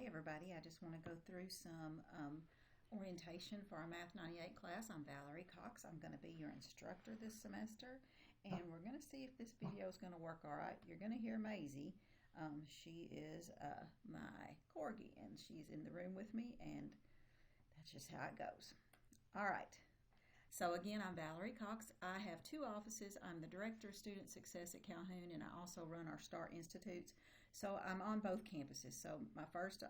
Hey everybody, I just want to go through some orientation for our Math 98 class. I'm Valerie Cox. I'm going to be your instructor this semester, and we're going to see if this video is going to work all right. You're going to hear Maisie. She is my corgi, and she's in the room with me, and that's just how it goes. All right. So again, I'm Valerie Cox. I have two offices. I'm the Director of Student Success at Calhoun, and I also run our STAR Institutes. So I'm on both campuses. So my first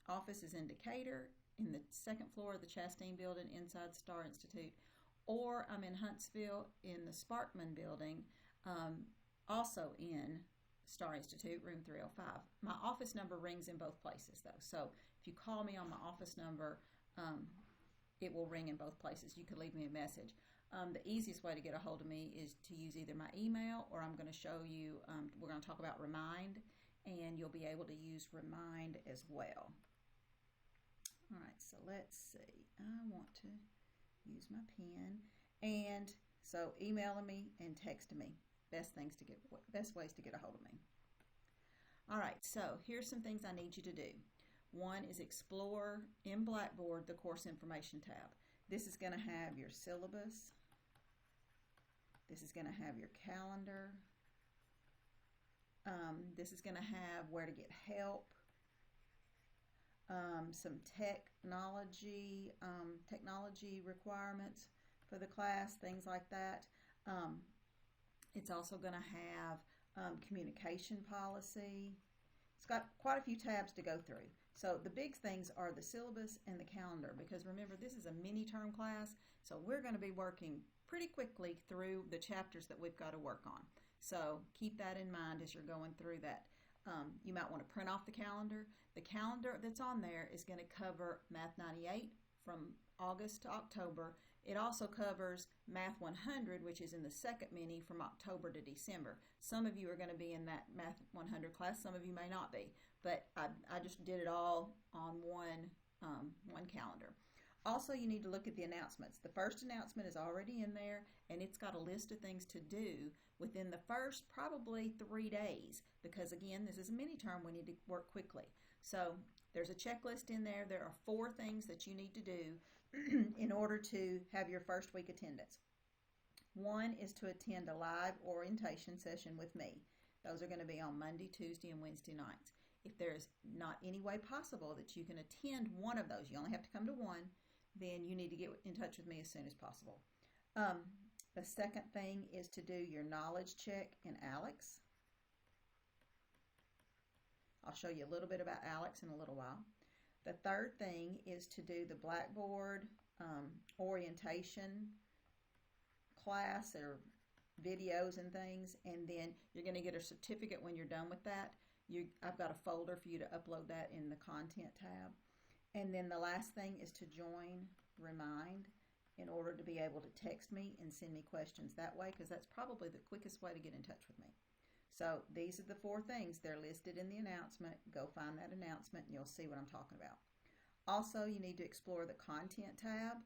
office is in Decatur, in the second floor of the Chastain Building inside STAR Institute, or I'm in Huntsville in the Sparkman Building, also in STAR Institute, room 305. My office number rings in both places, though. So if you call me on my office number, it will ring in both places. You could leave me a message. The easiest way to get a hold of me is to use either my email, or I'm going to show you, we're going to talk about Remind, and you'll be able to use Remind as well. All right, so let's see. I want to use my pen. And so emailing me and texting me, best ways to get a hold of me. All right, so here's some things I need you to do. One is explore in Blackboard the course information tab. This is going to have your syllabus. This is going to have your calendar. This is going to have where to get help. Some technology requirements for the class, things like that. It's also going to have communication policy. It's got quite a few tabs to go through. So the big things are the syllabus and the calendar, because remember, this is a mini-term class, so we're going to be working pretty quickly through the chapters that we've got to work on. So keep that in mind as you're going through that. You might want to print off the calendar. The calendar that's on there is going to cover Math 98 from August to October. It also covers Math 100, which is in the second mini from October to December. Some of you are going to be in that Math 100 class, some of you may not be, but I just did it all on one calendar. Also, you need to look at the announcements. The first announcement is already in there, and it's got a list of things to do within the first probably 3 days, because again, this is a mini term, we need to work quickly. So there's a checklist in there. There are 4 things that you need to do in order to have your first week attendance. One is to attend a live orientation session with me. Those are going to be on Monday, Tuesday, and Wednesday nights. If there's not any way possible that you can attend one of those, you only have to come to one, then you need to get in touch with me as soon as possible. The second thing is to do your knowledge check in Alex. I'll show you a little bit about Alex in a little while. The third thing is to do the Blackboard orientation class, or videos and things, and then you're going to get a certificate when you're done with that. I've got a folder for you to upload that in the content tab. And then the last thing is to join Remind in order to be able to text me and send me questions that way, because that's probably the quickest way to get in touch with me. So these are the 4 things. They're listed in the announcement. Go find that announcement and you'll see what I'm talking about. Also, you need to explore the content tab.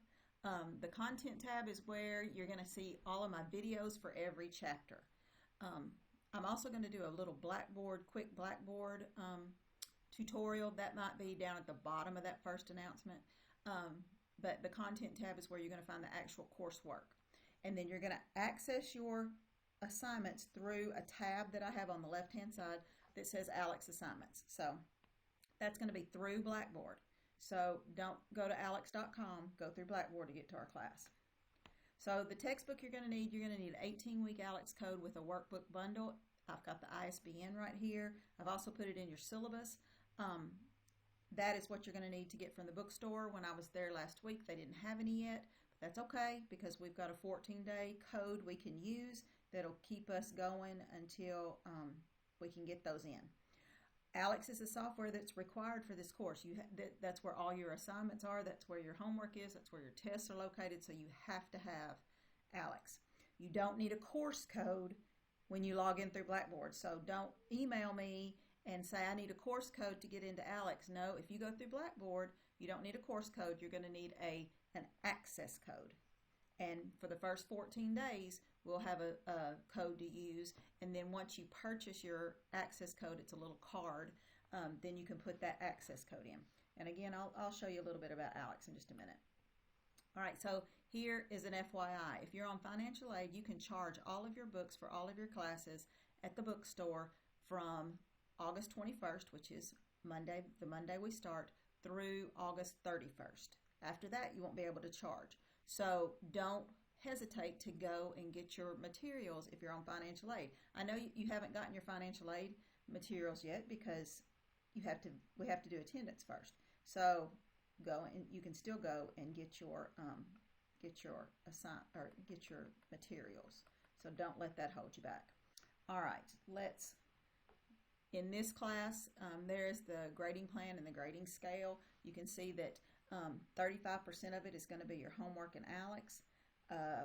The content tab is where you're going to see all of my videos for every chapter. I'm also going to do a little quick Blackboard tutorial. That might be down at the bottom of that first announcement. But the content tab is where you're going to find the actual coursework. And then you're going to access your assignments through a tab that I have on the left-hand side that says Alex Assignments. So that's going to be through Blackboard. So don't go to alex.com, go through Blackboard to get to our class. So the textbook you're going to need an 18-week Alex code with a workbook bundle. I've got the ISBN right here. I've also put it in your syllabus. That is what you're going to need to get from the bookstore. When I was there last week, they didn't have any yet. But that's okay, because we've got a 14-day code we can use that'll keep us going until we can get those in. Alex is the software that's required for this course. That's where all your assignments are. That's where your homework is. That's where your tests are located. So you have to have Alex. You don't need a course code when you log in through Blackboard. So don't email me and say I need a course code to get into Alex. No, if you go through Blackboard, you don't need a course code. You're going to need an access code. And for the first 14 days, we'll have a code to use. And then once you purchase your access code, it's a little card. then you can put that access code in. And again, I'll show you a little bit about Alex in just a minute. All right, so here is an FYI. If you're on financial aid, you can charge all of your books for all of your classes at the bookstore from August 21st, which is Monday, the Monday we start, through August 31st. After that, you won't be able to charge. So don't hesitate to go and get your materials if you're on financial aid. I know you haven't gotten your financial aid materials yet because we have to do attendance first. So go and you can still go and get your materials. So don't let that hold you back. All right, in this class, there's the grading plan and the grading scale. You can see that 35% of it is going to be your homework and Alex.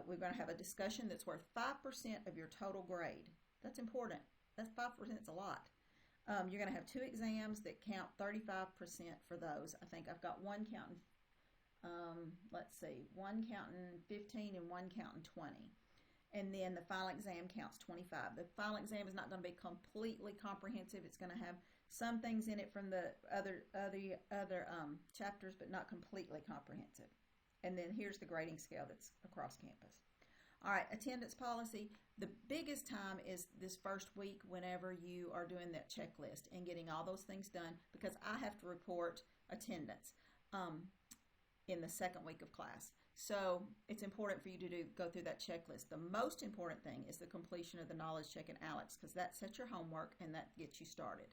We're going to have a discussion that's worth 5% of your total grade. That's important. That's 5%. It's a lot. You're going to have 2 exams that count 35% for those. I think I've got one counting, one counting 15 and one counting 20. And then the final exam counts 25. The final exam is not going to be completely comprehensive. It's going to have some things in it from the other chapters, but not completely comprehensive. And then here's the grading scale that's across campus. All right, attendance policy. The biggest time is this first week whenever you are doing that checklist and getting all those things done, because I have to report attendance in the second week of class. So it's important for you to go through that checklist. The most important thing is the completion of the knowledge check in Alex, because that sets your homework and that gets you started.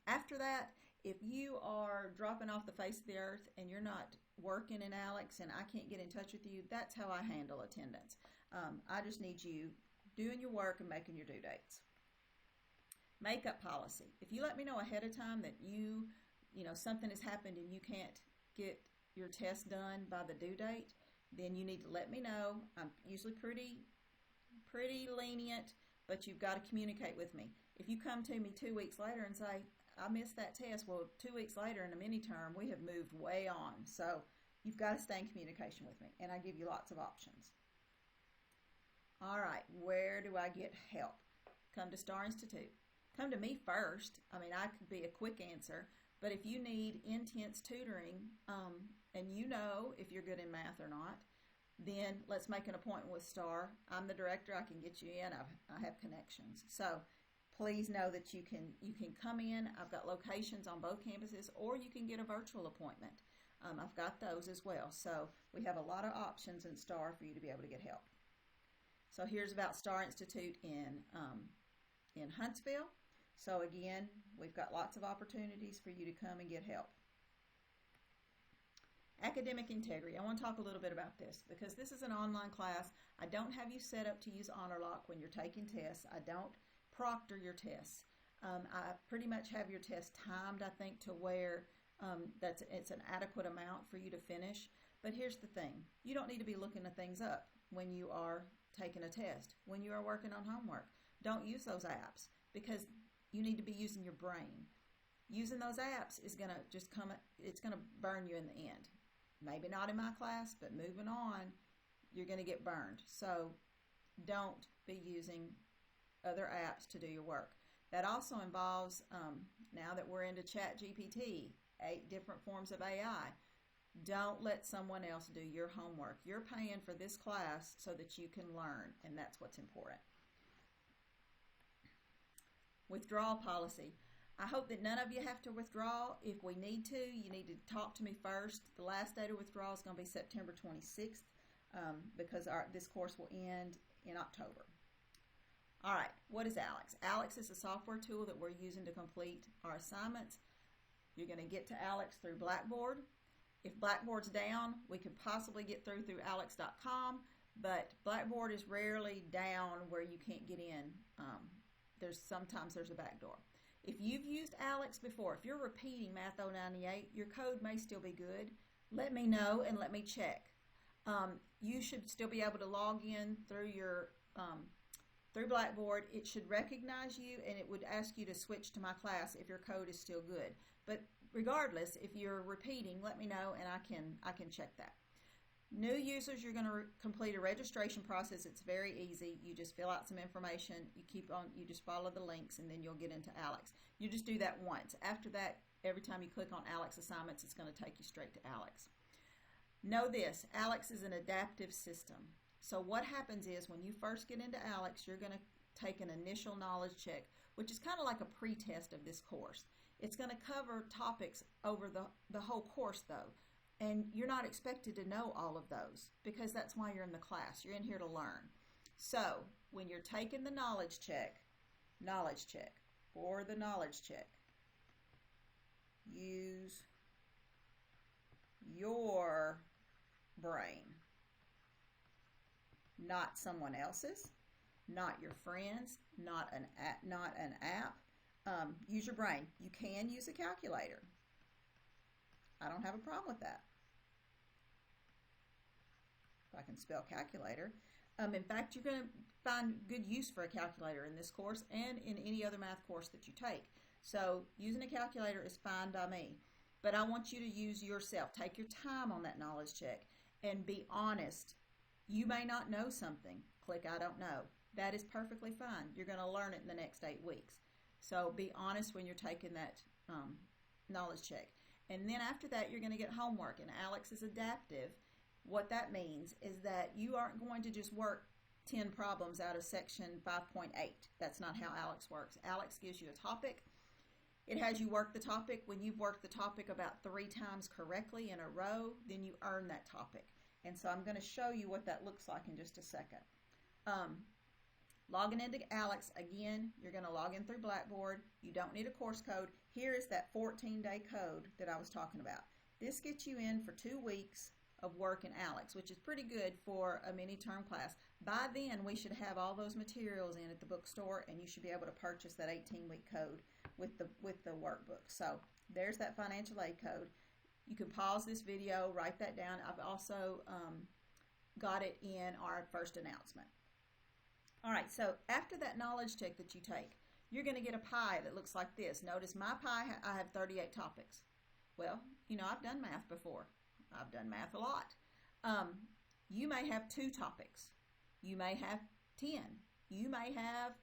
After that, if you are dropping off the face of the earth and you're not working in Alex and I can't get in touch with you, that's how I handle attendance. I just need you doing your work and making your due dates. Makeup policy. If you let me know ahead of time that you know something has happened and you can't get your test done by the due date, then you need to let me know. I'm usually pretty lenient, but you've got to communicate with me. If you come to me 2 weeks later and say, I missed that test, well, 2 weeks later in a mini term, we have moved way on. So you've got to stay in communication with me, and I give you lots of options. All right, where do I get help? Come to Star Institute. Come to me first. I mean, I could be a quick answer, but if you need intense tutoring, and you know if you're good in math or not, then let's make an appointment with Star. I'm the director. I can get you in. I have connections. So please know that you can come in. I've got locations on both campuses, or you can get a virtual appointment. I've got those as well. So we have a lot of options in Star for you to be able to get help. So here's about Star Institute in Huntsville. So again, we've got lots of opportunities for you to come and get help. Academic integrity. I want to talk a little bit about this because this is an online class. I don't have you set up to use HonorLock when you're taking tests. I don't proctor your tests. I pretty much have your test timed, I think, to where it's an adequate amount for you to finish. But here's the thing. You don't need to be looking at things up when you are taking a test. When you are working on homework, don't use those apps because you need to be using your brain. Using those apps is going to it's going to burn you in the end. Maybe not in my class, but moving on, you're going to get burned. So don't be using other apps to do your work. That also involves, now that we're into ChatGPT, 8 different forms of AI, don't let someone else do your homework. You're paying for this class so that you can learn, and that's what's important. Withdrawal policy. I hope that none of you have to withdraw. If we need to, you need to talk to me first. The last date of withdrawal is going to be September 26th because this course will end in October. All right, what is Alex? Alex is a software tool that we're using to complete our assignments. You're going to get to Alex through Blackboard. If Blackboard's down, we could possibly get through alex.com, but Blackboard is rarely down where you can't get in. Sometimes there's a back door. If you've used Alex before, if you're repeating Math 098, your code may still be good. Let me know and let me check. You should still be able to log in through Blackboard. It should recognize you and it would ask you to switch to my class if your code is still good. But regardless, if you're repeating, let me know and I can check that. New users, you're going to complete a registration process. It's very easy. You just fill out some information. You just follow the links, and then you'll get into Alex. You just do that once. After that, every time you click on Alex assignments, it's going to take you straight to Alex. Know this, Alex is an adaptive system. So what happens is when you first get into Alex, you're going to take an initial knowledge check, which is kind of like a pre-test of this course. It's going to cover topics over the whole course, though. And you're not expected to know all of those because that's why you're in the class. You're in here to learn. So when you're taking the knowledge check, for the knowledge check, use your brain, not someone else's, not your friends, not an app. Use your brain. You can use a calculator. I don't have a problem with that. If I can spell calculator. In fact, you're going to find good use for a calculator in this course and in any other math course that you take. So using a calculator is fine by me. But I want you to use yourself. Take your time on that knowledge check and be honest. You may not know something. Click I don't know. That is perfectly fine. You're going to learn it in the next 8 weeks. So be honest when you're taking that knowledge check. And then after that, you're going to get homework. And Alex is adaptive. What that means is that you aren't going to just work 10 problems out of section 5.8. That's not how Alex works. Alex gives you a topic. It has you work the topic. When you've worked the topic about 3 times correctly in a row, then you earn that topic. And so I'm going to show you what that looks like in just a second. Logging into Alex, again, you're going to log in through Blackboard. You don't need a course code. Here is that 14-day code that I was talking about. This gets you in for 2 weeks of work in Alex, which is pretty good for a mini-term class. By then, we should have all those materials in at the bookstore, and you should be able to purchase that 18-week code with the workbook. So there's that financial aid code. You can pause this video, write that down. I've also got it in our first announcement. All right, so after that knowledge check that you take, you're going to get a pie that looks like this. Notice my pie, I have 38 topics. Well, you know, I've done math before. I've done math a lot. You may have 2 topics. You may have 10. You may have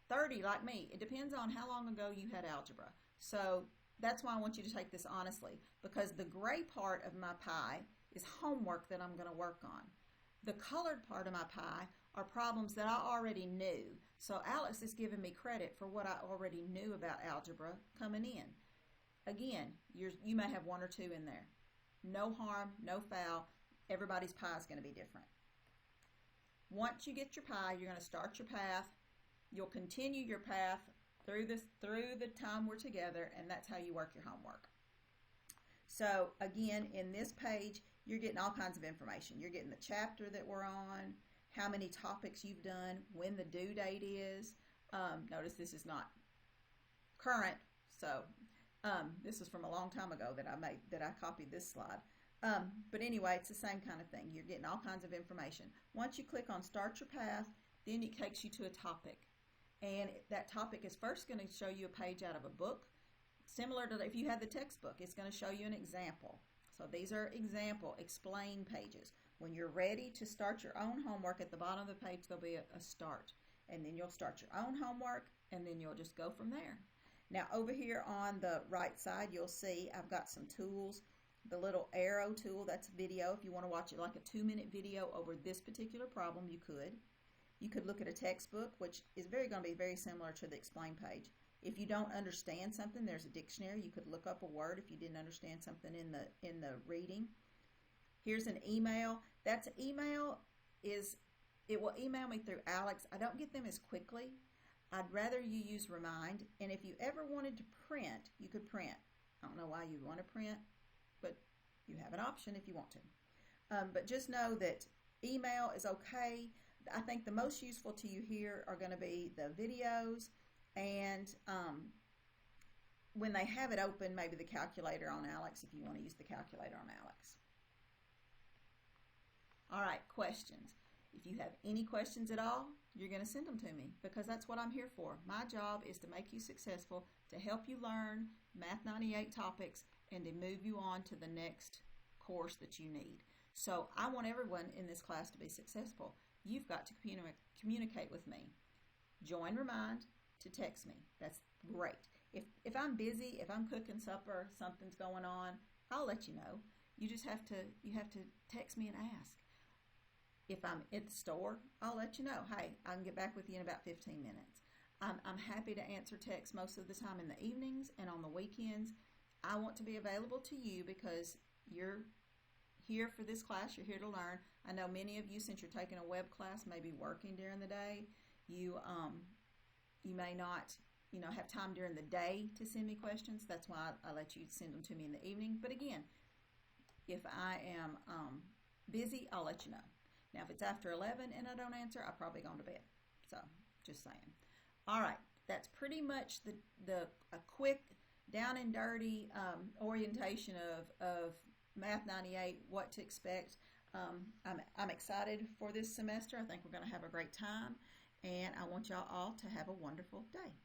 30 like me. It depends on how long ago you had algebra. So that's why I want you to take this honestly, because the gray part of my pie is homework that I'm going to work on. The colored part of my pie are problems that I already knew. So Alex is giving me credit for what I already knew about algebra coming in. Again, you may have 1 or 2 in there. No harm, no foul. Everybody's pie is going to be different. Once you get your pie, you're going to start your path. You'll continue your path through the time we're together, and that's how you work your homework. So again, in this page, you're getting all kinds of information. You're getting the chapter that we're on, how many topics you've done, when the due date is. Notice this is not current, so this is from a long time ago that I copied this slide. But anyway, it's the same kind of thing. You're getting all kinds of information. Once you click on Start Your Path, then it takes you to a topic. And that topic is first going to show you a page out of a book. Similar to if you had the textbook, it's going to show you an example. So these are example, explain pages. When you're ready to start your own homework, at the bottom of the page there'll be a start. And then you'll start your own homework, and then you'll just go from there. Now over here on the right side, you'll see I've got some tools. The little arrow tool, that's video. If you want to watch it like a 2-minute video over this particular problem, you could. You could look at a textbook, which is going to be very similar to the explain page. If you don't understand something, there's a dictionary. You could look up a word if you didn't understand something in the reading. Here's an email. That's email. It will email me through Alex. I don't get them as quickly. I'd rather you use Remind. And if you ever wanted to print, you could print. I don't know why you'd want to print, but you have an option if you want to. But just know that email is okay. I think the most useful to you here are going to be the videos, and when they have it open, maybe the calculator on Alex if you want to use the calculator on Alex. All right, questions. If you have any questions at all, you're going to send them to me because that's what I'm here for. My job is to make you successful, to help you learn Math 98 topics, and to move you on to the next course that you need. So I want everyone in this class to be successful. You've got to communicate with me. Join Remind to text me. That's great. If I'm busy, if I'm cooking supper, something's going on, I'll let you know. You have to text me and ask. If I'm at the store, I'll let you know. Hey, I can get back with you in about 15 minutes. I'm happy to answer texts most of the time in the evenings and on the weekends. I want to be available to you because you're here for this class. You're here to learn. I know many of you, since you're taking a web class, may be working during the day. You may not have time during the day to send me questions. That's why I let you send them to me in the evening. But again, if I am busy, I'll let you know. Now, if it's after 11 and I don't answer, I've probably gone to bed. So, just saying. All right, that's pretty much a quick, down and dirty orientation of Math 98, what to expect. I'm excited for this semester. I think we're going to have a great time, and I want y'all all to have a wonderful day.